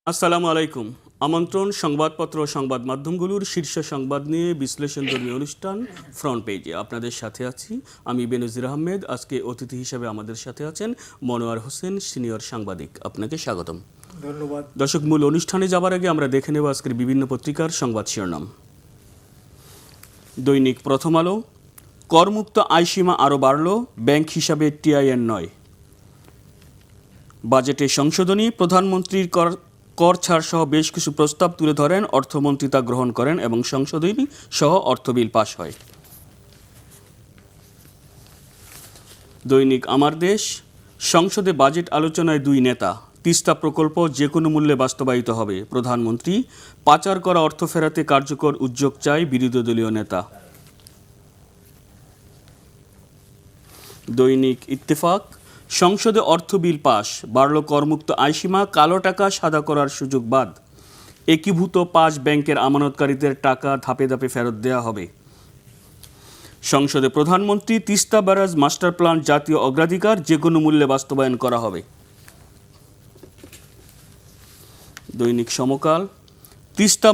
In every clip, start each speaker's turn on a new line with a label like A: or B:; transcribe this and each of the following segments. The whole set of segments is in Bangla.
A: আসসালামু আলাইকুম। আমন্ত্রণ সংবাদপত্র ও সংবাদ মাধ্যমগুলোর শীর্ষ সংবাদ নিয়ে বিশ্লেষণধর্মী অনুষ্ঠান ফ্রন্ট পেজে আপনাদের সাথে আছি আমি বেনজির আহমেদ। আজকে অতিথি হিসেবে আমাদের সাথে আছেন মনোয়ার হোসেন, সিনিয়র সাংবাদিক। আপনাকে স্বাগতম।
B: ধন্যবাদ।
A: দর্শক, মূল অনুষ্ঠানে যাবার আগে আমরা দেখে নেব আজকের বিভিন্ন পত্রিকার সংবাদ শিরোনাম। দৈনিক প্রথম আলো, করমুক্ত আয়সীমা আরও বাড়ল, ব্যাংক হিসাবে টিআইএন নয়। বাজেটে সংশোধনী, প্রধানমন্ত্রীর কর ছাড় সহ বেশ কিছু প্রস্তাব তুলে ধরেন অর্থমন্ত্রী, তা গ্রহণ করেন এবং সংশোধনী সহ অর্থ বিল পাশ হয়। দৈনিক আমার দেশ, সংসদে বাজেট আলোচনায় দুই নেতা, তিস্তা প্রকল্প যে কোনো মূল্যে বাস্তবায়িত হবে প্রধানমন্ত্রী, পাচার করা অর্থ ফেরাতে কার্যকর উদ্যোগ চাই বিরোধী দলীয় নেতা। দৈনিক ইত্তেফাক, সংসদে অর্থ বিল পাশ, বাড়ল করমুক্ত আয়সীমা, কালো টাকা সাদা করার সুযোগ বাদ, একীভূত 5 ব্যাংকের আমানতকারীদের টাকা ধাপে ধাপে ফেরত দেওয়া হবে। সংসদে প্রধানমন্ত্রী, তিস্তা ব্যারাজ মাস্টার প্ল্যান জাতীয় অগ্রাধিকার, যে কোনো মূল্যে বাস্তবায়ন করা হবে। দৈনিক সমকাল, তিস্তা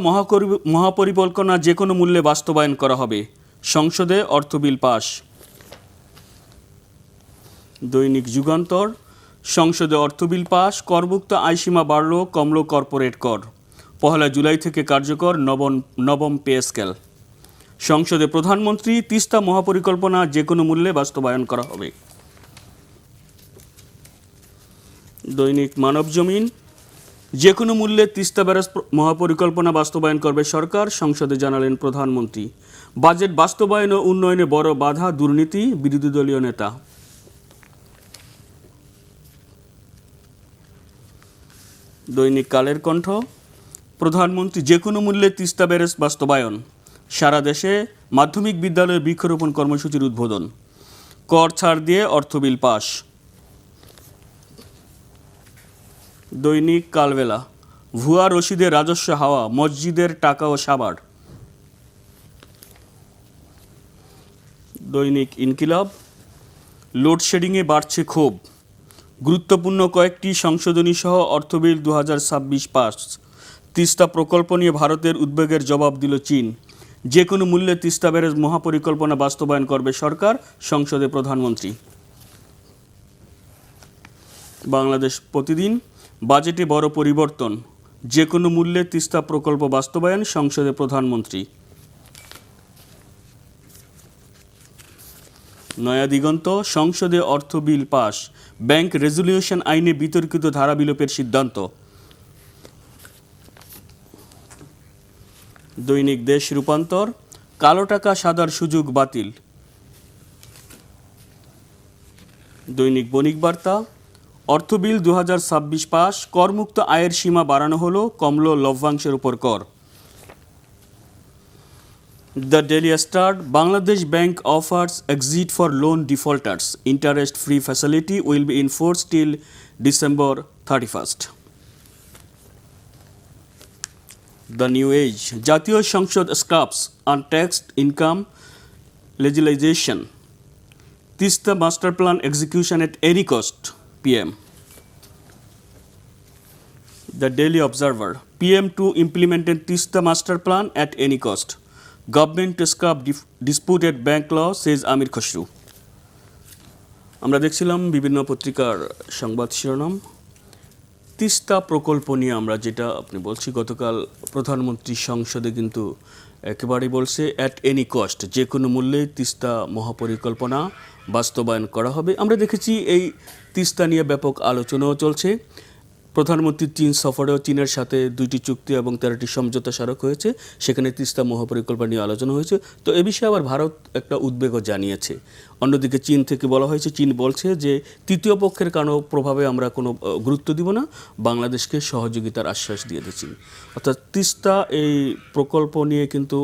A: মহাপরিকল্পনা যে কোনো মূল্যে বাস্তবায়ন করা হবে, সংসদে অর্থ বিল পাশ। দৈনিক যুগান্তর, সংসদে অর্থ বিল পাশ, করমুক্ত আয়সীমা বাড়ল, কমল কর্পোরেট কর, 1 জুলাই থেকে কার্যকর নবম পে স্কেল। সংসদে প্রধানমন্ত্রী, তিস্তা মহাপরিকল্পনা যে কোনো মূল্যে বাস্তবায়ন করা হবে। দৈনিক মানবজমিন, যে কোনো মূল্যে তিস্তা ব্যারাজ মহাপরিকল্পনা বাস্তবায়ন করবে সরকার, সংসদে জানালেন প্রধানমন্ত্রী। বাজেট বাস্তবায়ন ও উন্নয়নে বড় বাধা দুর্নীতি, বিরোধী দলীয় নেতা। দৈনিক কালের কণ্ঠ, প্রধানমন্ত্রী, যে কোনো মূল্যে তিস্তা ব্যারেজ বাস্তবায়ন, সারা দেশে মাধ্যমিক বিদ্যালয়ে বৃক্ষরোপণ কর্মসূচির উদ্বোধন, কর ছাড় দিয়ে অর্থ বিল পাশ। দৈনিক কালবেলা, ভুয়া রশিদে রাজস্ব হাওয়া, মসজিদের টাকা ও সাবাড়। দৈনিক ইনকিলাব, লোডশেডিংয়ে বাড়ছে ক্ষোভ, গুরুত্বপূর্ণ কয়েকটি সংশোধনী সহ অর্থ বিল 2026 পাস, তিস্তা প্রকল্প নিয়ে ভারতের উদ্বেগের জবাব দিল চীন, যে কোনো মূল্যে তিস্তা ব্যারেজ মহাপরিকল্পনা বাস্তবায়ন করবে সরকার, সংসদে প্রধানমন্ত্রী। বাংলাদেশ প্রতিদিন, বাজেটে বড় পরিবর্তন, যে কোনো মূল্যে তিস্তা প্রকল্প বাস্তবায়ন, সংসদে প্রধানমন্ত্রী। নয়া দিগন্ত, সংসদে অর্থ বিল পাশ, ব্যাংক রেজুলিউশন আইনে বিতর্কিত ধারা বিলোপের সিদ্ধান্ত। দৈনিক দেশ রূপান্তর, কালো টাকা সাদার সুযোগ বাতিল। দৈনিক বণিক বার্তা, অর্থ বিল 2026 পাস, করমুক্ত আয়ের সীমা বাড়ানো হলো, কমল লভ্যাংশের উপর কর। The daily star, Bangladesh bank offers exit for loan defaulters, interest free facility will be enforced till December 31st. The New Age, জাতীয় সংসদ স্ক্রাপস untaxed income legislation, Teesta master plan execution at any cost, PM. The Daily Observer, PM2 implemented Teesta master plan at any cost, government to scrap disputed bank law, says আমির খসরু। আমরা দেখছিলাম বিভিন্ন পত্রিকার সংবাদ শিরোনাম। তিস্তা প্রকল্প নিয়ে আমরা যেটা আপনি বলছি, গতকাল প্রধানমন্ত্রী সংসদে কিন্তু একেবারেই বলছে অ্যাট এনি কস্ট, যে কোনো মূল্যে তিস্তা মহাপরিকল্পনা বাস্তবায়ন করা হবে। আমরা দেখেছি এই তিস্তা নিয়ে ব্যাপক আলোচনাও চলছে। প্রধানমন্ত্রী চীন সফরেও চীনের সাথে 2টি চুক্তি এবং 13টি সমঝোতা স্মারক হয়েছে, সেখানে তিস্তা মহাপরিকল্পনা নিয়ে আলোচনা হয়েছে। তো এ বিষয়ে আবার ভারত একটা উদ্বেগও জানিয়েছে। অন্যদিকে চীন থেকে বলা হয়েছে, চীন বলছে যে তৃতীয় পক্ষের কোনো প্রভাবে আমরা কোনো গুরুত্ব দিব না, বাংলাদেশকে সহযোগিতার আশ্বাস দিয়ে দিচ্ছি। অর্থাৎ তিস্তা এই প্রকল্প নিয়ে কিন্তু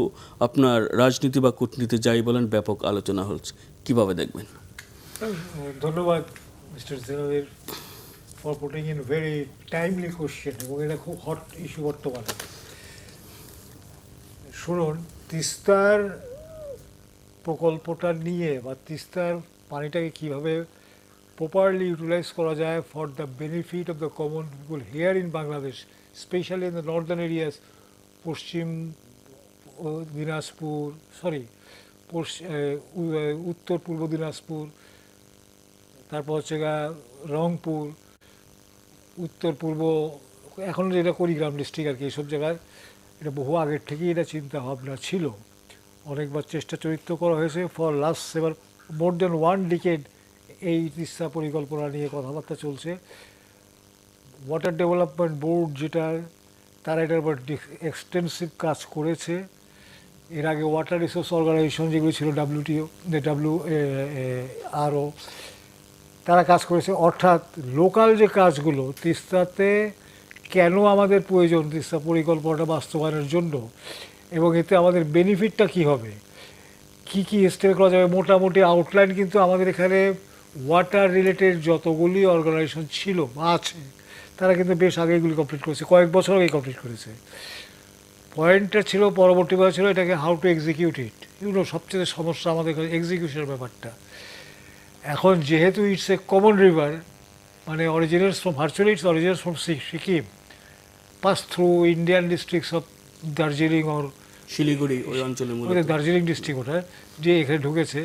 A: আপনার রাজনীতি বা কূটনীতি যাই বলেন, ব্যাপক আলোচনা হচ্ছে। কিভাবে দেখবেন?
B: ধন্যবাদ mister general for putting in very timely question, এবং এটা খুব হট ইস্যু বর্তমানে। শুনুন, তিস্তার প্রকল্পটা নিয়ে বা তিস্তার পানিটাকে কীভাবে প্রপারলি ইউটিলাইজ করা যায় for the benefit of the common people here in Bangladesh, specially in the Northern areas, Paschim Dinajpur, sorry উত্তর পূর্ব দিনাজপুর, তারপর হচ্ছে রংপুর, উত্তর পূর্ব, এখন যেটা কুড়িগ্রাম ডিস্ট্রিক্ট আর কি, এইসব জায়গায় এটা বহু আগের থেকেই এটা চিন্তা ভাবনা ছিল, অনেকবার চেষ্টা চরিত্র করা হয়েছে। For last more than 1 decade এই তিস্তা পরিকল্পনা নিয়ে কথাবার্তা চলছে। ওয়াটার ডেভেলপমেন্ট বোর্ড যেটা, তারা এটার উপর এক্সটেন্সিভ কাজ করেছে। এর আগে ওয়াটার রিসোর্স অর্গানাইজেশন যেগুলো ছিল WTO, তারা কাজ করেছে। অর্থাৎ লোকাল যে কাজগুলো তিস্তাতে কেন আমাদের প্রয়োজন তিস্তা পরিকল্পনাটা বাস্তবায়নের জন্য, এবং এতে আমাদের বেনিফিটটা কী হবে, কি কি স্টেপ করা যাবে, মোটামুটি আউটলাইন কিন্তু আমাদের এখানে ওয়াটার রিলেটেড যতগুলি অর্গানাইজেশন ছিল বা আছে, তারা কিন্তু বেশ আগে এগুলি কমপ্লিট করেছে, কয়েক বছর আগে কমপ্লিট করেছে। পয়েন্টটা ছিল, পরবর্তীবার ছিল এটাকে হাউ টু এক্সিকিউট ইট। এগুলো সবচেয়ে সমস্যা আমাদের এক্সিকিউশনের ব্যাপারটা। এখন যেহেতু ইটস এ কমন রিভার, মানে originals from virtually it's originals from Sikkim, pass through Indian districts of Darjeeling or
A: Siliguri ওই অঞ্চলে মূলত।
B: ওদের দার্জিলিং ডিস্ট্রিক্ট ওটা যে এখানে ঢুকেছে,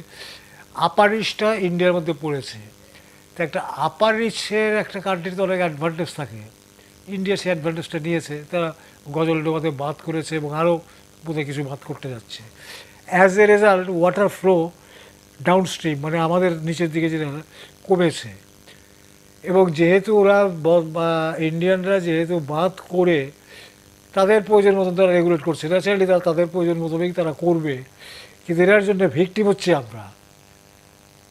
B: আপার রিচটা ইন্ডিয়ার মধ্যে পড়েছে। তো একটা আপার রিচের একটা কান্ট্রিতে অনেক অ্যাডভান্টেজ থাকে, ইন্ডিয়া সেই অ্যাডভান্টেজটা নিয়েছে, তারা গজলডোবাতে বাঁধ করেছে এবং আরও বোধহয় কিছু বাঁধ করতে যাচ্ছে। As a result water flow downstream, মানে আমাদের নিচের দিকে যেটা কমেছে। এবং যেহেতু ওরা ইন্ডিয়ানরা যেহেতু বাঁধ করে তাদের প্রয়োজন মতন তারা রেগুলেট করছে, ন্যাচারালি তারা তাদের প্রয়োজন মতনই তারা করবে, কিন্তু এটার জন্য ভিক্টিম হচ্ছে আমরা।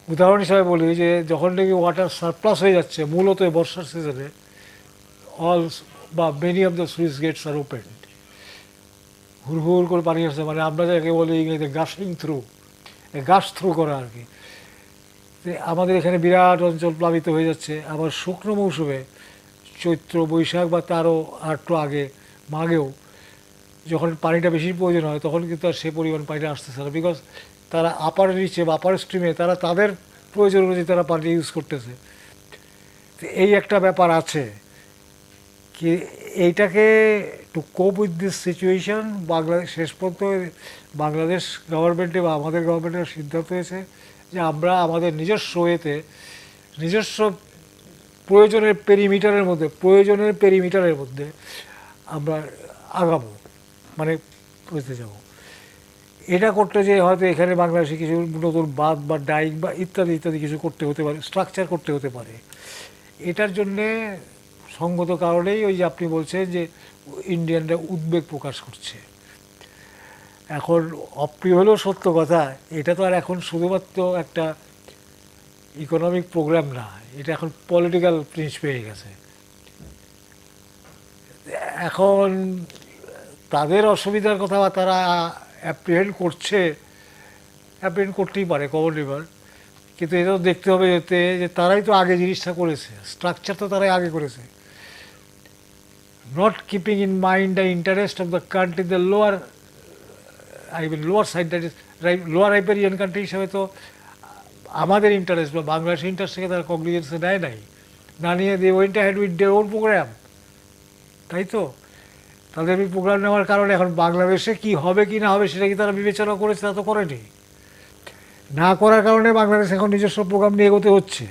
B: উদাহরণ হিসাবে বলি যে যখন নাকি ওয়াটার সারপ্লাস হয়ে যাচ্ছে, মূলত বর্ষার সিজনে অল বা many of the switch gates আর ওপেন, হুড় করে পানি আসছে, মানে আমরা যাকে বলি ইংরেজিতে গাশিং থ্রু, গাছ থ্রু করা আর কি। আমাদের এখানে বিরাট অঞ্চল প্লাবিত হয়ে যাচ্ছে। আবার শুকনো মৌসুমে চৈত্র বৈশাখ বা তারও একটু আগে মাঘেও যখন পানিটা বেশি প্রয়োজন হয়, তখন কিন্তু আর সে পরিমাণ পানিটা আসতেছে না, বিকজ তারা আপার রিচে বা আপার স্ট্রিমে তারা তাদের প্রয়োজন অনুযায়ী তারা পানি ইউজ করতেছে। তো এই একটা ব্যাপার আছে কি, এইটাকে টু কোপ উইথ দিস সিচুয়েশন বাংলাদেশ শেষ পর্যন্ত বাংলাদেশ গভর্নমেন্টে বা আমাদের গভর্নমেন্টের সিদ্ধান্ত হয়েছে যে আমরা আমাদের নিজস্ব নিজস্ব প্রয়োজনের পেরিমিটারের মধ্যে আমরা আগাবো, মানে বুঝতে যাব। এটা করতে যে হয়তো এখানে বাংলাদেশে কিছু নতুন বাঁধ বা ডাইক বা ইত্যাদি ইত্যাদি কিছু করতে হতে পারে, স্ট্রাকচার করতে হতে পারে। এটার জন্যে সঙ্গত কারণেই ওই যে আপনি বলছেন যে ইন্ডিয়ানরা উদ্বেগ প্রকাশ করছে। এখন অপ্রিয় হলেও সত্য কথা, এটা তো আর এখন শুধুমাত্র একটা ইকোনমিক প্রোগ্রাম না, এটা এখন পলিটিক্যাল প্রিন্স পেয়ে গেছে। এখন তাদের অসুবিধার কথা বা তারা অ্যাপ্রিহেন্ড করতেই পারে কমন রিভার, কিন্তু এটাও দেখতে হবে এতে যে তারাই তো আগে জিনিসটা করেছে, স্ট্রাকচার তো তারাই আগে করেছে। Not keeping in mind the interest of the country, the lower side, that is lower riparian country হিসাবে তো আমাদের ইন্টারেস্ট বা বাংলাদেশের ইন্টারেস্টকে তারা কগনিজেন্সে নেয় নাই, না নিয়ে they went ahead with their own programme. তাই তো তাদের এই প্রোগ্রাম নেওয়ার কারণে এখন বাংলাদেশে কি হবে কি না হবে সেটা কি তারা বিবেচনা করেছে? তা তো করেনি। না করার কারণে বাংলাদেশ এখন নিজস্ব প্রোগ্রাম নিয়ে এগোতে হচ্ছে।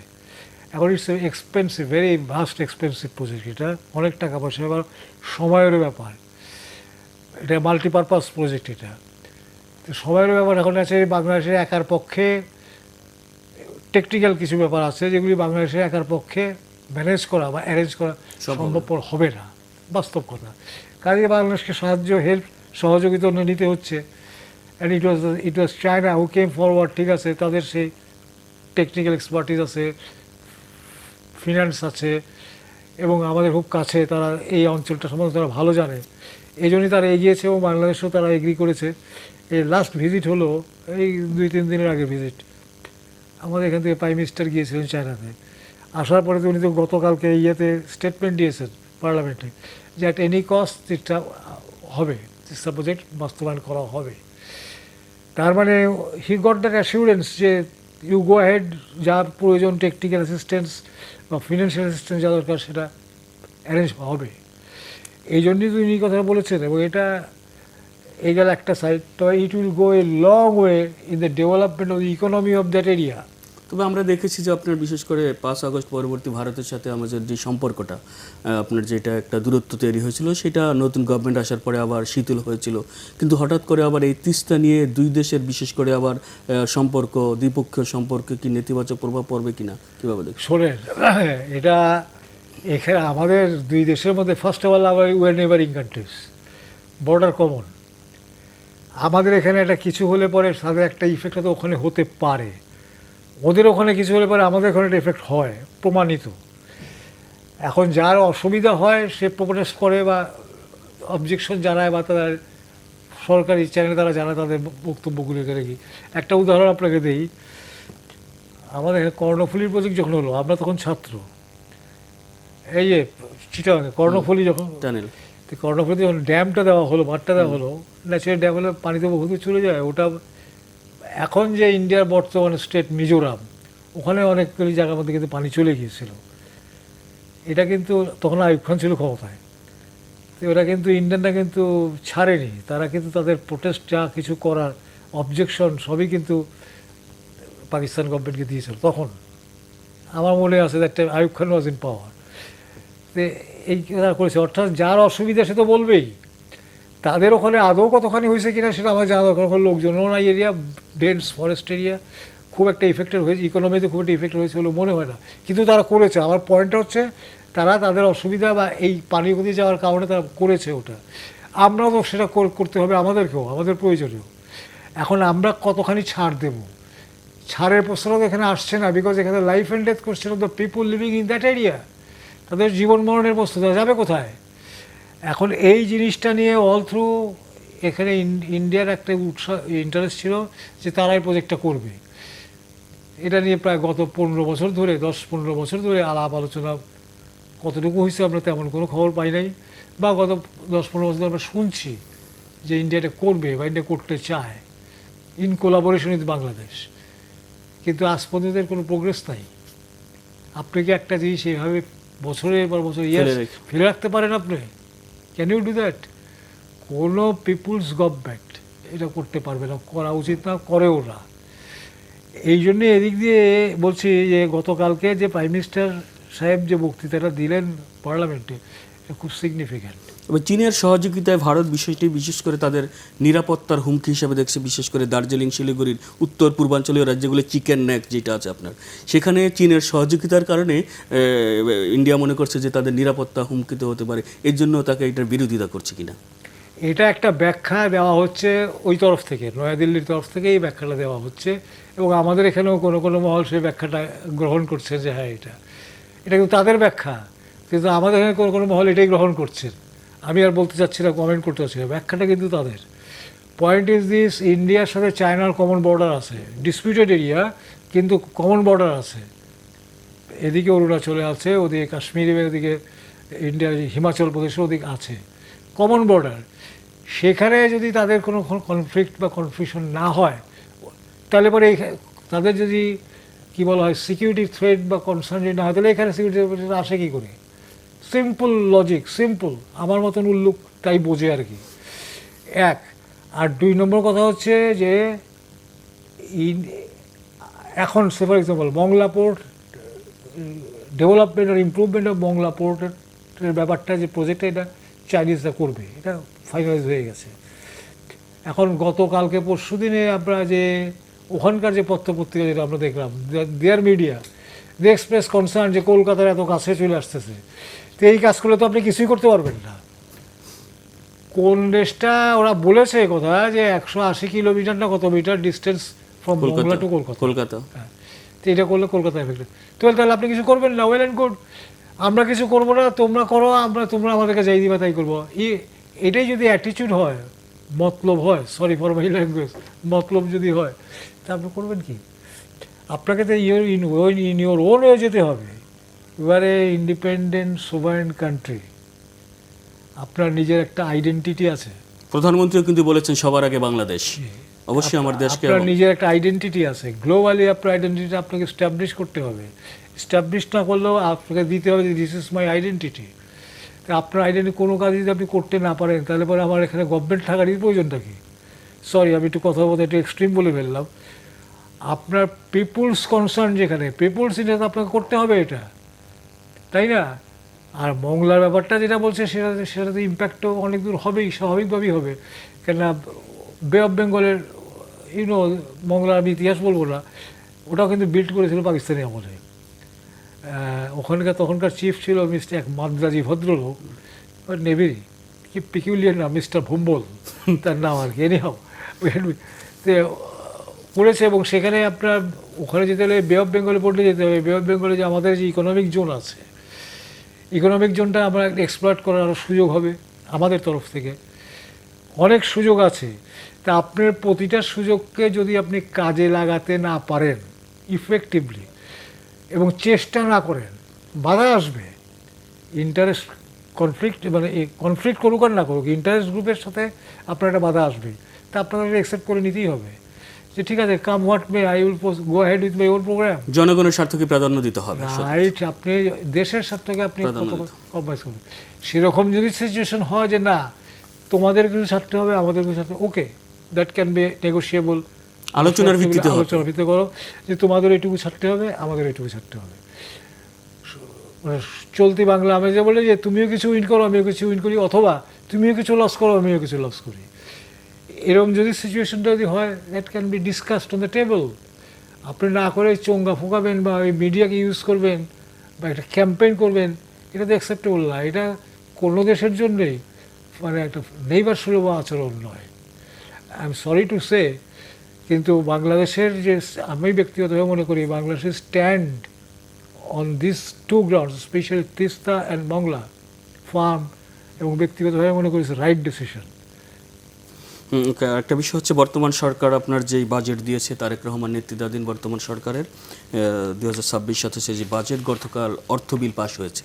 B: এখন it's expensive, very vast expensive project, এটা অনেক টাকা পয়সা, এবার সময়ের ব্যাপার, এটা মাল্টিপারপাস প্রজেক্ট, এটা সময়ের ব্যাপার। এখন আছে বাংলাদেশের একার পক্ষে টেকনিক্যাল কিছু ব্যাপার আছে যেগুলি বাংলাদেশের একার পক্ষে ম্যানেজ করা বা অ্যারেঞ্জ করা সম্ভবপর হবে না, বাস্তব কথা। কাজে বাংলাদেশকে সহযোগিতা নিতে হচ্ছে। And it was China who came forward, ঠিক আছে, তাদের সেই টেকনিক্যাল এক্সপার্টিস আছে, ফিনান্স আছে, এবং আমাদের খুব কাছে, তারা এই অঞ্চলটা সম্বন্ধে তারা ভালো জানে, এই জন্যই তারা এগিয়েছে এবং বাংলাদেশেও তারা এগ্রি করেছে। এই লাস্ট ভিজিট হলো এই 2-3 দিনের আগে ভিজিট, আমাদের এখান থেকে প্রাইম মিনিস্টার গিয়েছিলেন চায়নাতে। আসার পরে তো উনি তো গতকালকে স্টেটমেন্ট দিয়েছেন পার্লামেন্টে যে অ্যাট এনি কস্ট তিস্তা হবে, তিস্তা প্রজেক্ট বাস্তবায়ন করা হবে। তার মানে হি গট দ্যাট অ্যাসিউরেন্স যে ইউ গো হেড, যা প্রয়োজন টেকনিক্যাল অ্যাসিস্ট্যান্স বা ফিনান্সিয়াল অ্যাসিস্ট্যান্স যা দরকার সেটা অ্যারেঞ্জ হবে। এই জন্যই তো উনি কথাটা বলেছেন, এবং এটা এই গেল একটা সাইড। তো it will go a long way in the development of the economy of that area.
A: তবে আমরা দেখেছি যে আপনার বিশেষ করে 5 আগস্ট পরবর্তী ভারতের সাথে আমাদের যে সম্পর্কটা, আপনার যেটা একটা দূরত্ব তৈরি হয়েছিল, সেটা নতুন গভর্নমেন্ট আসার পরে আবার শিথিল হয়েছিল। কিন্তু হঠাৎ করে আবার এই তিস্তা নিয়ে দুই দেশের বিশেষ করে আবার সম্পর্ক, দ্বিপক্ষীয় সম্পর্কে কি নেতিবাচক প্রভাব পড়বে কিনা, কীভাবে দেখছেন?
B: শোনেন, এটা এখানে আমাদের দুই দেশের মধ্যে ফার্স্ট অফ অল আবার we're neighbouring countries, border common. আমাদের এখানে একটা কিছু হলে পরে তাদের একটা ইফেক্ট তো ওখানে হতে পারে, ওদের ওখানে কিছু হলে পরে আমাদের ওখানে একটা এফেক্ট হয়, প্রমাণিত। এখন যার অসুবিধা হয় সে প্রোটেস্ট করে বা অবজেকশন জানায় বা তারা সরকারি চ্যানেল দ্বারা জানায় তাদের বক্তব্যগুলো এখানে কি। একটা উদাহরণ আপনাকে দিই, আমাদের কর্ণফুলীর প্রজেক্ট যখন হলো, আমরা তখন ছাত্র, এই যে চিটাগাঙে কর্ণফুলী যখন
A: টানেল,
B: তো কর্ণফুলীতে যখন ড্যামটা দেওয়া হলো, মাঠটা দেওয়া হলো, ন্যাচারাল ড্যাম হলে পানিতে বহুত চলে যায়। ওটা এখন যে ইন্ডিয়ার বর্তমানে স্টেট মিজোরাম, ওখানে অনেকগুলি জায়গার মধ্যে কিন্তু পানি চলে গিয়েছিল। এটা কিন্তু তখন আইয়ুব খান ছিল ক্ষমতায়, তো ওরা কিন্তু ইন্ডিয়ানরা কিন্তু ছাড়েনি, তারা কিন্তু তাদের প্রোটেস্ট যা কিছু করার অবজেকশন সবই কিন্তু পাকিস্তান গভর্নমেন্টকে দিয়েছিল তখন। আমার মনে আছে that time Ayub Khan was in পাওয়ার। তো এই তারা করেছে, অর্থাৎ যার অসুবিধা সে তো বলবেই। তাদের ওখানে আদৌ কতখানি হয়েছে কিনা সেটা আমার জানা দরকার। ওখানে লোকজন এই এরিয়া ডেন্স ফরেস্ট এরিয়া খুব একটা ইফেক্টেড হয়েছে, ইকোনমিতে খুব একটা ইফেক্ট হয়েছে বলে মনে হয় না, কিন্তু তারা করেছে। আমার পয়েন্টটা হচ্ছে তারা তাদের অসুবিধা বা এই পানি গতি যাওয়ার কারণে তারা করেছে ওটা। আমরাও তো সেটা করতে হবে আমাদেরকেও, আমাদের প্রয়োজনীয়। এখন আমরা কতখানি ছাড় দেব, ছাড়ের প্রশ্ন তো এখানে আসছে না, বিকজ এখানে life and death question of the people living in that area. তাদের জীবন মরণের প্রশ্ন, তারা যাবে কোথায়? এখন এই জিনিসটা নিয়ে অল থ্রু এখানে ইন্ডিয়ার একটা উৎসাহ ইন্টারেস্ট ছিল যে তারা এই প্রজেক্টটা করবে। এটা নিয়ে প্রায় গত 15 বছর ধরে, 10-15 বছর ধরে আলাপ আলোচনা কতটুকু হয়েছে আমরা তেমন কোনো খবর পাই নাই, বা গত 10-15 বছর ধরে আমরা শুনছি যে ইন্ডিয়া এটা করবে বা ইন্ডিয়া করতে চায় ইন কোলাবোরেশন উইথ বাংলাদেশ, কিন্তু আজ পর্যন্ত কোনো প্রোগ্রেস নাই। আপনি কি একটা জিনিস এইভাবে বছরের পর বছর ফেলে রাখতে পারেন? আপনি ক্যান ইউ ডু দ্যাট? কোনো পিপুলস গভর্নমেন্ট এটা করতে পারবে না, করা উচিত না, করেও না। এই জন্যে এদিক দিয়ে বলছি যে গতকালকে যে প্রাইম মিনিস্টার সাহেব যে বক্তৃতাটা দিলেন পার্লামেন্টে, এটা খুব সিগনিফিক্যান্ট।
A: তবে চীনের সহযোগিতায় ভারত বিষয়টি বিশেষ করে তাদের নিরাপত্তার হুমকি হিসেবে দেখছে, বিশেষ করে দার্জিলিং, শিলিগুড়ির উত্তর পূর্বাঞ্চলীয় রাজ্যগুলো চিকেন নেক যেটা আছে আপনার, সেখানে চীনের সহযোগিতার কারণে ইন্ডিয়া মনে করছে যে তাদের নিরাপত্তা হুমকিত হতে পারে, এর জন্য তাকে এটার বিরোধিতা করছে কিনা।
B: এটা একটা ব্যাখ্যা দেওয়া হচ্ছে ওই তরফ থেকে, নয়াদিল্লির তরফ থেকে এই ব্যাখ্যাটা দেওয়া হচ্ছে, এবং আমাদের এখানেও কোনো কোনো মহল সেই ব্যাখ্যাটা গ্রহণ করছে যে হ্যাঁ এটা কিন্তু তাদের ব্যাখ্যা, কিন্তু আমাদের এখানে কোনো কোনো মহল এটাই গ্রহণ করছে। আমি আর বলতে চাচ্ছি না, কমেন্ট করতে চাচ্ছি না, ব্যাখ্যাটা কিন্তু তাদের। পয়েন্ট ইজ দিস, ইন্ডিয়ার সাথে চায়নার কমন বর্ডার আছে, ডিসপিউটেড এরিয়া কিন্তু কমন বর্ডার আছে। এদিকে অরুণাচলে আছে, ওদিকে কাশ্মীরে, ওদিকে ইন্ডিয়ার হিমাচল প্রদেশের ওদিকে আছে কমন বর্ডার। সেখানে যদি তাদের কোনো কনফ্লিক্ট বা কনফিউশন না হয়, তাহলে পরে তাদের যদি কী বলা হয় সিকিউরিটি থ্রেট বা কনসার্ন যদি না হয়, তাহলে এখানে সিকিউরিটি আসে কী করে? সিম্পল লজিক, সিম্পল, আমার মতন উল্লুক তাই বোঝে আর কি। এক আর 2 নম্বর কথা হচ্ছে যে এখন সে for example Mongla port development আর ইমপ্রুভমেন্ট অফ মংলা পোর্টের ব্যাপারটা যে প্রজেক্টটা, এটা চাইনিজরা করবে, এটা ফাইনালাইজ হয়ে গেছে। এখন গতকালকে পরশু দিনে আমরা যে ওখানকার যে পত্রপত্রিকা যেটা আমরা দেখলাম, দেয়ার মিডিয়া দে এক্সপ্রেস কনসার্ন যে কলকাতার এত কাছে চলে আসতেছে, তো এই কাজ করলে তো আপনি কিছুই করতে পারবেন না। কোন দেশটা ওরা বলেছে কথা যে 180 কিলোমিটার না কত metre distance from Bangla to Kolkata, হ্যাঁ, তো এটা করলে কলকাতা এফেক্টেড। তাহলে আপনি কিছু করবেন না, ওয়েল অ্যান্ড গুড, আমরা কিছু করবো না, তোমরা করো, তোমরা আমাদেরকে যাই দিবা তাই করবো। এটাই যদি অ্যাটিটিউড হয়, মতলব হয়, সরি ফর মাই ল্যাঙ্গুয়েজ, মতলব যদি হয়, তা আপনি করবেন কি? আপনাকে তো ইন ইউর ওন ওয়ে যেতে হবে। এবারে ইন্ডিপেন্ডেন্ট সোভারেন কান্ট্রি, আপনার নিজের একটা আইডেন্টিটি আছে।
A: প্রধানমন্ত্রীও কিন্তু বলেছেন সবার আগে বাংলাদেশ। অবশ্যই আমার দেশকে
B: আপনার নিজের একটা আইডেন্টিটি আছে, গ্লোবালি আপনার আইডেন্টিটি আপনাকে স্ট্যাবলিশ করতে হবে। স্ট্যাবলিশ না করলেও আপনাকে দিতে হবে যে দিস ইজ মাই আইডেন্টিটি। আপনার আইডেন্টিটি কোনো কাজ যদি আপনি করতে না পারেন, তাহলে পরে আমার এখানে গভর্নমেন্ট থাকারই প্রয়োজনটা কি? সরি, আমি একটু কথা বলতে একটু এক্সট্রিম বলে ফেললাম। আপনার পিপুলস কনসার্ন যেখানে, পিপুলস ইন্ডিয়াতে আপনাকে করতে হবে এটা, তাই না? আর মংলার ব্যাপারটা যেটা বলছে সেটাতে ইম্প্যাক্টও অনেক দূর হবেই, স্বাভাবিকভাবেই হবে। কেননা বে অফ বেঙ্গলের মংলার আমি ইতিহাস বলবো না, ওটাও কিন্তু বিল্ড করেছিল পাকিস্তানি আমলে। ওখানকার তখনকার চিফ ছিল মিস্টার এক মাদ্রাজি ভদ্রলোক, নেভির, কি পিকিউলিয়ার নাম, মিস্টার ভুম্বল তার নাম আর কি। এনিহাও করেছে, এবং সেখানে আপনার ওখানে যেতে হলে বে অফ বেঙ্গলে পড়লে যেতে হবে। বে অফ বেঙ্গলে যে আমাদের যে ইকোনমিক জোন আছে, ইকোনমিক জোনটা আমরা এক্সপ্লয়েট করার আরও সুযোগ হবে আমাদের তরফ থেকে, অনেক সুযোগ আছে। তা আপনার প্রতিটা সুযোগকে যদি আপনি কাজে লাগাতে না পারেন ইফেক্টিভলি এবং চেষ্টা না করেন, বাধা আসবে। ইন্টারেস্ট কনফ্লিক্ট, মানে কনফ্লিক্ট করুক আর না করুক, ইন্টারেস্ট গ্রুপের সাথে আপনার একটা বাধা আসবে। তা আপনাকে অ্যাকসেপ্ট করে নিতেই হবে যে ঠিক আছে, come what may, I will go head with my own programme.
A: জনগণের স্বার্থকে প্রাধান্য দিতে হবে।
B: রাইট, আপনি দেশের স্বার্থকে আপনি কম্প্রোমাইজ করবেন। সেরকম যদি সিচুয়েশন হয় যে না তোমাদের কিছু ছাড়তে হবে, আমাদের কিছু ছাড়তে, ওকে, দ্যাট ক্যান বি নেগোশিয়েবল।
A: আলোচনার ভিত্তিতে
B: করো যে তোমাদের এইটুকু ছাড়তে হবে, আমাদের এইটুকু ছাড়তে হবে। মানে চলতি বাংলা আমি যে বলে যে তুমিও কিছু উইন করো, আমিও কিছু উইন করি, অথবা তুমিও কিছু লস করো, আমিও কিছু লস করি। এরকম যদি সিচুয়েশনটা যদি হয়, that can be discussed on the table. আপনি না করে চোঙ্গা ফোঁকাবেন বা ওই মিডিয়াকে ইউজ করবেন বা একটা ক্যাম্পেইন করবেন, এটা তো অ্যাকসেপ্টেবল না। এটা কোনো দেশের জন্যেই মানে একটা নেইবার সুলভ আচরণ নয়। I am sorry to say, কিন্তু বাংলাদেশের যে, আমি ব্যক্তিগতভাবে মনে করি বাংলাদেশের stand on this two grounds, specially Teesta and Mongla farm, এবং ব্যক্তিগতভাবে মনে করি রাইট ডিসিশন।
A: একটা বিষয় হচ্ছে বর্তমান সরকার আপনার যেই বাজেট দিয়েছে, তারেক রহমান নেতৃত্বাধীন বর্তমান সরকারের 2026 সাথে যে বাজেট গতকাল অর্থ বিল পাশ হয়েছে,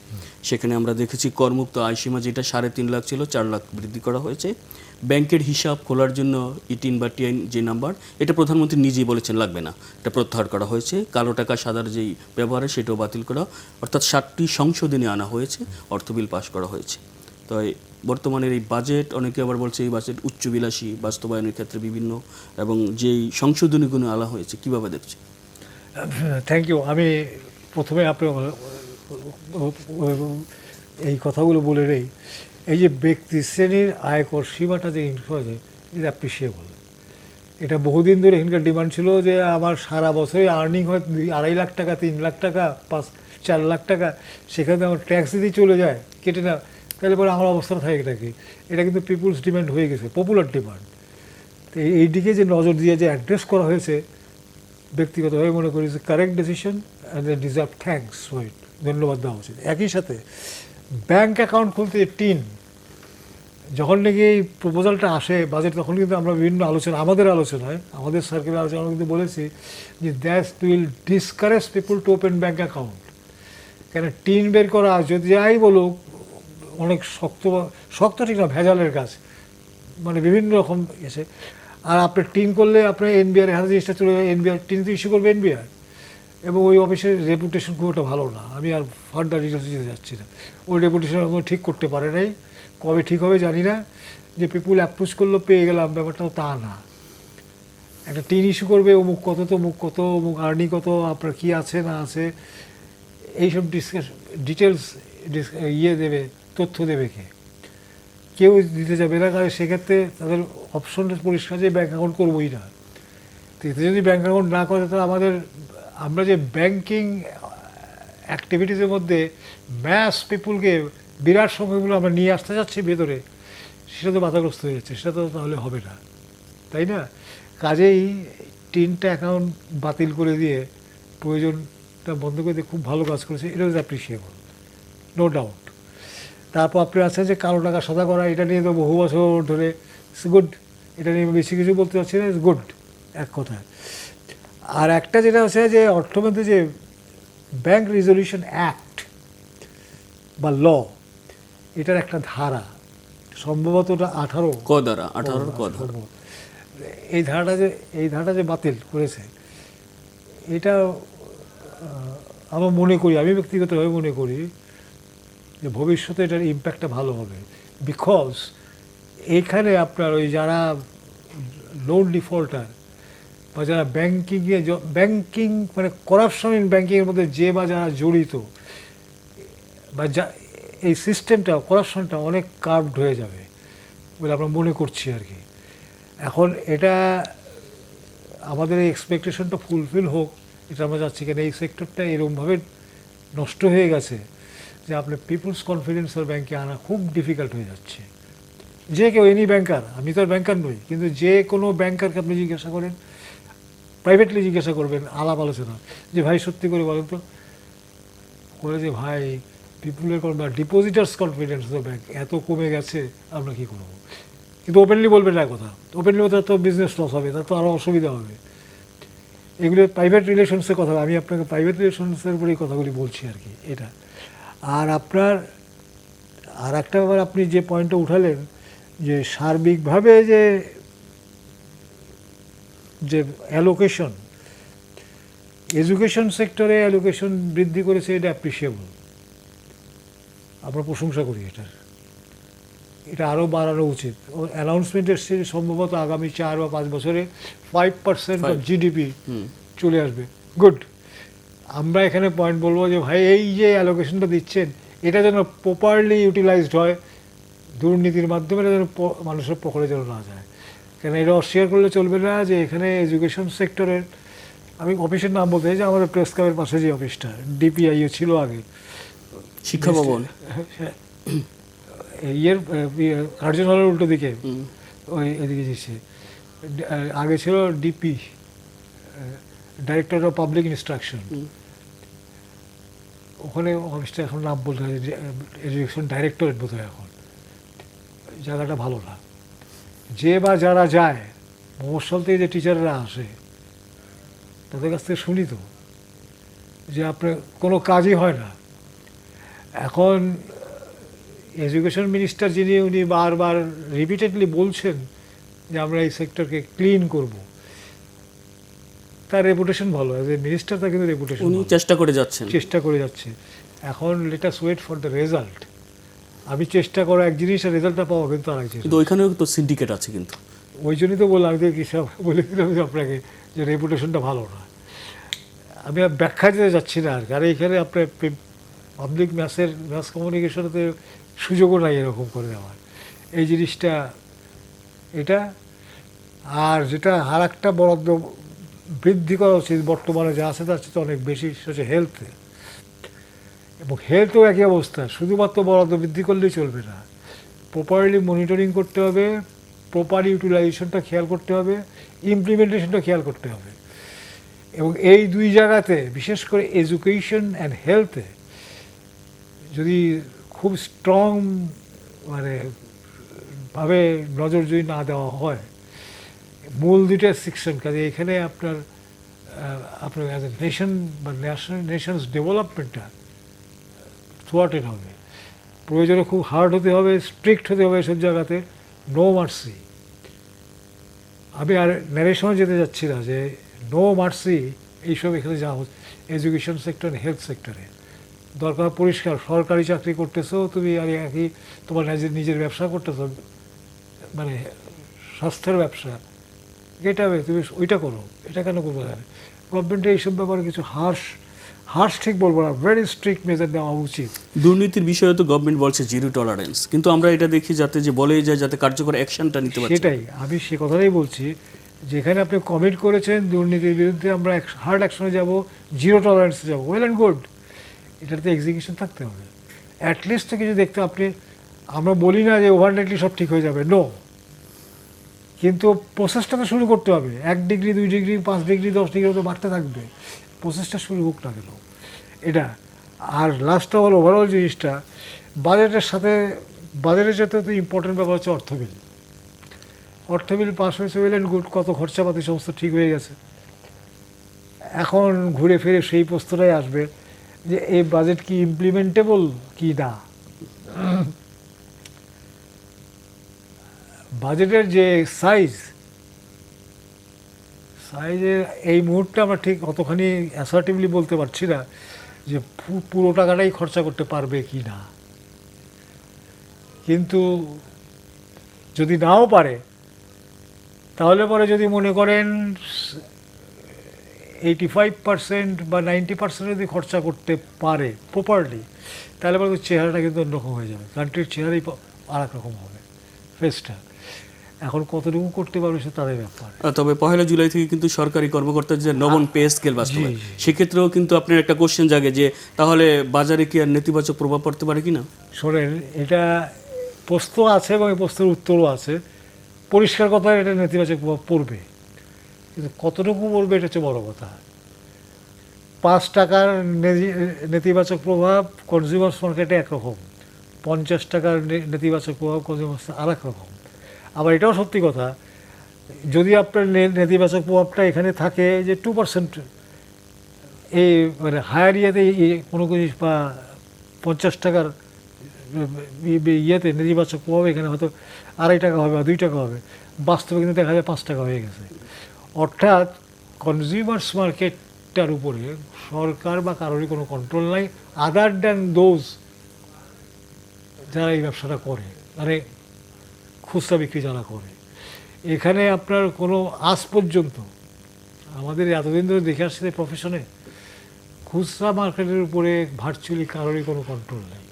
A: সেখানে আমরা দেখেছি করমুক্ত আয়সীমা যেটা 3.5 লাখ ছিল 4 লাখ বৃদ্ধি করা হয়েছে। ব্যাংকের হিসাব খোলার জন্য ইটিন বা টিআইন যে নাম্বার, এটা প্রধানমন্ত্রী নিজেই বলেছেন লাগবে না, এটা প্রত্যাহার করা হয়েছে। কালো টাকা সাদার যেই ব্যবহারে সেটাও বাতিল করা, অর্থাৎ 7টি সংশোধনী আনা হয়েছে, অর্থ বিল পাশ করা হয়েছে। তো বর্তমানের এই বাজেট, অনেকে আবার বলছে এই বাজেট উচ্চবিলাসী, বাস্তবায়নের ক্ষেত্রে বিভিন্ন, এবং যেই সংশোধনীগুলো আনা হয়েছে, কীভাবে দেখছে?
B: Thank you. আমি প্রথমে আপনি এই কথাগুলো বলে নেই, এই যে ব্যক্তি শ্রেণীর আয়কর সীমাটা যে ইনক্রিজ হয়েছে, এটা অ্যাপ্রিসিয়েবল। এটা বহুদিন ধরে এখানকার ডিমান্ড ছিল যে আমার সারা বছরে আর্নিং হয় 2.5 লাখ টাকা, 3 লাখ টাকা, 4 লাখ টাকা, সেখানে আমার ট্যাক্স দিতেই চলে যায় কেটে না, তাহলে পরে আমার অবস্থাটা থাকে এটা কি? এটা কিন্তু পিপুলস ডিমান্ড হয়ে গেছে, পপুলার ডিমান্ড। তো এই দিকে যে নজর দিয়ে যে অ্যাড্রেস করা হয়েছে, ব্যক্তিগতভাবে মনে করি যে correct decision and the deserve thanks for it, ধন্যবাদ দেওয়া উচিত। একই সাথে ব্যাঙ্ক অ্যাকাউন্ট খুলতে টিন, যখন নাকি এই প্রপোজালটা আসে বাজেট, তখন কিন্তু আমরা বিভিন্ন আলোচনা, আমাদের আলোচনায়, আমাদের সার্কেলের আলোচনা কিন্তু বলেছি যে that will discourage people to open bank account. কেন টিন বের করা, যদি যাই বলুক, অনেক শক্ত ঠিক না, ভেজালের কাজ, মানে বিভিন্ন রকম এসে। আর আপনি টিন করলে আপনার এনবিআর হাতে জিনিসটা চলে যায়, এনবিআর টিন তো ইস্যু করবে এনবিআর, এবং ওই অফিসের রেপুটেশন খুব একটা ভালো না। আমি আর ফার্দার ডিটেলসে যেতে যাচ্ছি না। ওই রেপুটেশন ঠিক করতে পারে নাই, কবে ঠিক হবে জানি না। যে পিপুল অ্যাপ্রোচ করলো পেয়ে গেলাম, ব্যাপারটা তা না। একটা টিন ইস্যু করবে, অমুক কত, তো অমুক কত, অমুক আর্নি কত, আপনার কী আছে না আছে, এইসব ডিটেলস দেবে, তথ্য দেবে কে? কেউ দিতে যাবে না। কারণ সেক্ষেত্রে তাদের অপশনটা পরিষ্কার যে ব্যাঙ্ক অ্যাকাউন্ট করবোই না। তো এতে যদি ব্যাঙ্ক অ্যাকাউন্ট না করে, তাহলে আমরা যে ব্যাংকিং অ্যাক্টিভিটিসের মধ্যে ম্যাস পিপুলকে, বিরাট সংখ্যাগুলো আমরা নিয়ে আসতে যাচ্ছি ভেতরে, সেটা তো বাধাগ্রস্ত হয়ে যাচ্ছে, সেটা তো তাহলে হবে না, তাই না? কাজেই 3টা অ্যাকাউন্ট বাতিল করে দিয়ে প্রয়োজনটা বন্ধ করে দিয়ে খুব ভালো কাজ করেছে, এটা অ্যাপ্রিসিয়েবল, নো ডাউট। তারপর আপনি আছে যে কালো টাকা সাদা করা, এটা নিয়ে তো বহু বছর ধরে, ইটস গুড, এটা নিয়ে বেশি কিছু বলতে চাচ্ছি না, ইটস গুড এক কথায়। আর একটা যেটা হচ্ছে যে অর্থমন্ত্রী যে ব্যাংক রেজলিউশন অ্যাক্ট বা ল, এটার একটা ধারা সম্ভবত ওটা 18
A: ক দ্বারা 18 ক ধারা,
B: এই ধারাটা যে বাতিল করেছে, এটা আমি ব্যক্তিগতভাবে মনে করি যে ভবিষ্যতে এটার ইম্প্যাক্টটা ভালো হবে। বিকজ এইখানে আপনার ওই যারা লোন ডিফল্টার বা যারা ব্যাংকিং মানে করাপশন ইন ব্যাংকিংয়ের মধ্যে বা যারা জড়িত বা এই সিস্টেমটা করাপশনটা অনেক কার্ভড হয়ে যাবে বলে আমরা মনে করছি আর কি। এখন এটা আমাদের এই এক্সপেকটেশনটা ফুলফিল হোক, এটা আমরা যাচ্ছি, কেন এই সেক্টরটা এরকমভাবে নষ্ট হয়ে গেছে যে আপনার পিপুলস কনফিডেন্সের ব্যাংকে আনা খুব ডিফিকাল্ট হয়ে যাচ্ছে। যে কেউ এনি ব্যাংকার, আমি তো আর ব্যাংকার নই, কিন্তু যে কোনো ব্যাংকারকে আপনি জিজ্ঞাসা করেন, প্রাইভেটলি জিজ্ঞাসা করবেন, আলাপ আলোচনা, যে ভাই সত্যি করে বলেন তো, বলে যে ভাই পিপুলের বা ডিপোজিটার্স কনফিডেন্স তো ব্যাংক এত কমে গেছে, আমরা কী করবো। কিন্তু ওপেনলি বলবেন না কথা, ওপেনলি তার তো বিজনেস লস হবে, তার তো আরও অসুবিধা হবে। এগুলো প্রাইভেট রিলেশনসের কথা, আমি আপনাকে প্রাইভেট রিলেশনসের উপরেই কথাগুলি বলছি আর কি। এটা আর আপনার আর একটা ব্যাপার আপনি যে পয়েন্টটা উঠালেন যে সার্বিকভাবে যে অ্যালোকেশন, এডুকেশন সেক্টরে অ্যালোকেশন বৃদ্ধি করেছে, এটা অ্যাপ্রিসিয়েবল, আমরা প্রশংসা করি এটার। এটা আরও বাড়ানো উচিত। ও অ্যানাউন্সমেন্ট এসছে সম্ভবত আগামী 4 বা 5 বছরে 5% অফ জিডিপি চলে আসবে। গুড। আমরা এখানে পয়েন্ট বলবো যে ভাই এই যে অ্যালোকেশনটা দিচ্ছেন, এটা যেন প্রপারলি ইউটিলাইজড হয়, দুর্নীতির মাধ্যমে এটা যেন মানুষের পকেটে যেন না যায়। কেন এটা অস্বীকার করলে চলবে না যে এখানে এডুকেশন সেক্টরের, আমি অফিসের নাম বলতে চাই যে আমাদের প্রেস ক্লাবের পাশে যে অফিসটা ডিপিআইও ছিল আগে,
A: শিক্ষা ভবন,
B: কার্জন হলের উল্টো দিকে, ওই এদিকে যাচ্ছে, আগে ছিল DP, director of public instruction. ওখানে অফিসটা এখন নাম বলতে হয় এডুকেশন ডাইরেক্টরেট বোধ হয় এখন। জায়গাটা ভালো না। যে বা যারা যায়, মফস্বল থেকে যে টিচাররা আসে, তাদের কাছ থেকে শুনি তো যে আপনার কোনো কাজই হয় না। এখন এডুকেশন মিনিস্টার যিনি, উনি বারবার রিপিটেডলি বলছেন যে আমরা এই সেক্টরকে ক্লিন করব। তার রেপুটেশন ভালো, অ্যাজ এ মিনিস্টার তার কিন্তু রেপুটেশন,
A: উনি চেষ্টা করে যাচ্ছে। এখন let us wait for the result. আমি চেষ্টা করা এক জিনিস, আর রেজাল্টটা পাওয়া কিন্তু আর এক জিনিস। কিন্তু ওইখানেও তো সিন্ডিকেট আছে, কিন্তু
B: ওই জন্যই তো বললাম, আমি তো কিসব বলেছিলাম যে আপনাকে যে রেপুটেশনটা ভালো না। আমি আর ব্যাখ্যা দিতে যাচ্ছি না আর, কারণ এখানে আপনার পাবলিক মাস কমিউনিকেশনে সুযোগও নাই এরকম করে দেওয়ার এই জিনিসটা। এটা আর যেটা আর একটা বরাদ্দ বৃদ্ধি করা উচিত, বর্তমানে যা আছে তার চেয়ে অনেক বেশি, হচ্ছে হেলথে। এবং হেলথও একই অবস্থা, শুধুমাত্র বরাদ্দ বৃদ্ধি করলেই চলবে না, প্রপারলি মনিটরিং করতে হবে, প্রপার ইউটিলাইজেশনটা খেয়াল করতে হবে, ইমপ্লিমেন্টেশনটা খেয়াল করতে হবে। এবং এই দুই জায়গাতে, বিশেষ করে এডুকেশন অ্যান্ড হেলথে যদি খুব স্ট্রং ভাবে নজর যদি না দেওয়া হয়, মূল দুইটা সেকশন, কাজে এখানে আপনার অ্যাজ এ নেশন বা নেশনস ডেভেলপমেন্টটা থোয়াটেড হবে। প্রয়োজনে খুব হার্ড হতে হবে, স্ট্রিক্ট হতে হবে এসব জায়গাতে, নো মার্সি। আমি আর ন্যারেশনে যেতে যাচ্ছি না যে নো মার্সি এইসব এখানে যা হচ্ছে এডুকেশন সেক্টর, হেলথ সেক্টরে। দরকার পরিষ্কার, সরকারি চাকরি করতেছো তুমি, আর একই তোমার নিজের ব্যবসা করতেছো, মানে স্বাস্থ্যের ব্যবসা, এটা তুমি ওইটা করো, এটা কেন করবো না? গভর্নমেন্টের এইসব ব্যাপারে কিছু হার্শ ঠিক বলবো না, ভেরি স্ট্রিক্ট মেজার নেওয়া উচিত।
A: দুর্নীতির বিষয়ে তো গভর্নমেন্ট বলছে জিরো টলারেন্স, কিন্তু আমরা এটা দেখি যাতে যে বলেই যায় যাতে কার্যকর অ্যাকশনটা নিতে পারে।
B: সেটাই আমি সে কথাটাই বলছি, যেখানে আপনি কমিট করেছেন দুর্নীতির বিরুদ্ধে আমরা হার্ড অ্যাকশনে যাব, জিরো টলারেন্সে যাবো, ওয়েল অ্যান্ড গুড, এটাতে এক্সিকিউশন থাকতে হবে অ্যাটলিস্ট। তো কিছু দেখতে আপনি, আমরা বলি না যে ওভারনাইটলি সব ঠিক হয়ে যাবে, নো, কিন্তু প্রসেসটা তো শুরু করতে হবে। 1 ডিগ্রি 2 ডিগ্রি 5 ডিগ্রি 10 ডিগ্রি তো বাড়তে থাকবে, প্রসেসটা শুরু হোক না কেন এটা। আর লাস্ট অফ অল ওভারঅল জিনিসটা, বাজেটের সাথে তো ইম্পর্টেন্ট ব্যাপার হচ্ছে অর্থ বিল পাস হয়েছে, ওয়েল অ্যান্ড গুড, কত খরচাপাতি সমস্ত ঠিক হয়ে গেছে। এখন ঘুরে ফিরে সেই প্রশ্নটাই আসবে যে এই বাজেট কি ইমপ্লিমেন্টেবল কি না। বাজেটের যে সাইজ সাইজে এই মুহূর্তে আমরা ঠিক অতখানি অ্যাসার্টিভলি বলতে পারছি না যে পুরো টাকাটাই খরচা করতে পারবে কি না, কিন্তু যদি নাও পারে তাহলে পরে যদি মনে করেন 85% বা 90% যদি খরচা করতে পারে প্রপারলি, তাহলে পরে চেহারাটা কিন্তু অন্যরকম হয়ে যাবে, কান্ট্রির চেহারাই আর এক রকম হবে ফেসটা। এখন কতটুকু করতে পারবে সে তাদের ব্যাপার।
A: তবে 1 জুলাই থেকে কিন্তু সরকারি কর্মকর্তাদের যে নবম পে স্কেল বাস্তবায়ন,
B: জি।
A: সেক্ষেত্রেও কিন্তু আপনার একটা কোশ্চেন জাগে যে তাহলে বাজারে কি আর নেতিবাচক প্রভাব পড়তে পারে কিনা?
B: শোনেন, এটা প্রশ্ন আছে এবং এই প্রশ্নের উত্তরও আছে। পরিষ্কার কথা, এটা নেতিবাচক প্রভাব পড়বে, কিন্তু কতটুকু পড়বে এটা হচ্ছে বড় কথা। 5 টাকার নেতিবাচক প্রভাব কনজিউমার্স মার্কেটে একরকম, 50 টাকার নেতিবাচক প্রভাব কনজিউমার্স আর এক রকম। আবার এটাও সত্যি কথা, যদি আপনার নেতিবাচক প্রভাবটা এখানে থাকে যে 2% এই মানে হায়ার ইয়েতে কোনো জিনিস বা 50 টাকার ইয়েতে নেতিবাচক প্রভাব এখানে হয়তো 2.5 টাকা হবে বা 2 টাকা হবে, বাস্তবে কিন্তু দেখা যায় 5 টাকা হয়ে গেছে। অর্থাৎ কনজিউমার্স মার্কেটটার উপরে সরকার বা কারোরই কোনো কন্ট্রোল নাই, আদার দ্যান দোজ যারা এই ব্যবসাটা করে, মানে খুচরা বিক্রি যারা করে। এখানে আপনার কোনো আজ পর্যন্ত আমাদের এতদিন ধরে দেখে আসছে প্রফেশনে, খুচরা মার্কেটের উপরে ভার্চুয়ালি কারোরই কোনো কন্ট্রোল নেই।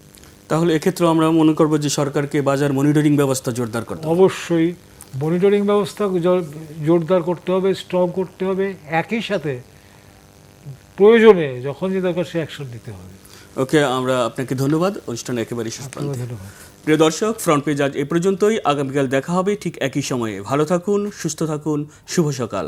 A: তাহলে এক্ষেত্রে আমরা মনে করব যে সরকারকে বাজার মনিটরিং ব্যবস্থা জোরদার করতে হবে।
B: অবশ্যই মনিটরিং ব্যবস্থা জোরদার করতে হবে, স্ট্রং করতে হবে, একই সাথে প্রয়োজনে যখন যে দরকার সে অ্যাকশন নিতে হবে।
A: ওকে, আমরা আপনাকে ধন্যবাদ। অনুষ্ঠান একেবারেই শেষ প্রান্তে।
B: ধন্যবাদ।
A: প্রিয় দর্শক, ফ্রন্ট পেজ আজ এ পর্যন্তই। আগামীকাল দেখা হবে ঠিক একই সময়ে। ভালো থাকুন, সুস্থ থাকুন, শুভ সকাল।